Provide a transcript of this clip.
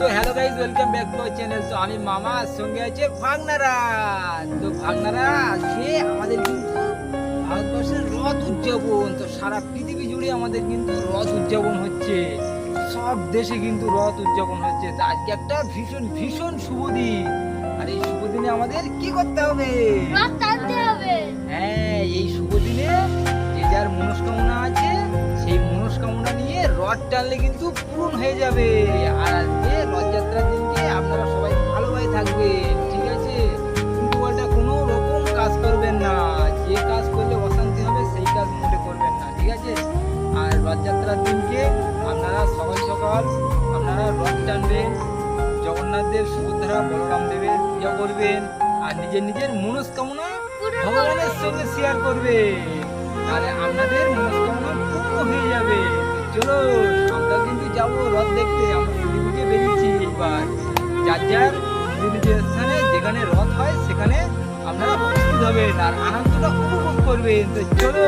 তো hello guys, welcome back to our channel. তো আমি মামা, সঙ্গে আছে ভাগনারা। তো ভাগনারা আজকে আমাদের কিন্তু ভারতবর্ষের রথ উদযাপন, তো সারা পৃথিবী জুড়ে আমাদের কিন্তু রথ উদযাপন হচ্ছে। সব দেশে কিন্তু রথ উদযাপন হচ্ছে। তো আজকে একটা ভীষণ ভীষণ শুভ দিন। আর এই শুভ দিনে আমাদের কি করতে হবে? রথ টানতে হবে। হ্যাঁ, এই শুভ দিনে যে যার মনস্কামনা আছে সেই মনস্কামনা নিয়ে রথ টানলে কিন্তু পূরণ হয়ে যাবে। আর আজকে রথযাত্রার দিনকে আপনারা সবাই ভালোভাবে থাকবেন, ঠিক আছে? কিন্তু ওটা কোনো রকম কাজ করবেন না, যে কাজ করলে অশান্তি হবে সেই কাজ মোটে করবেন না, ঠিক আছে? আর রথযাত্রার দিনকে আপনারা সকাল সকাল আপনারা রথ টানবেন, জগন্নাথ দেব, সুভদ্রা, বলরাম দেবের পূজা করবেন আর নিজের নিজের মনস্কামনা ভগবানের সঙ্গে শেয়ার করবে, তাহলে আপনাদের মনস্কামনা পূর্ণ হয়ে যাবে। তো চলো, আমরা কিন্তু যাবো রথ দেখতে। আমরা পুজো বেরিয়েছি এবার, যার যার নিজ নিজের স্থানে যেখানে রথ হয় সেখানে আপনারা উপস্থিত হবেন আর আনন্দটা উপভোগ করবেন। তো চলো।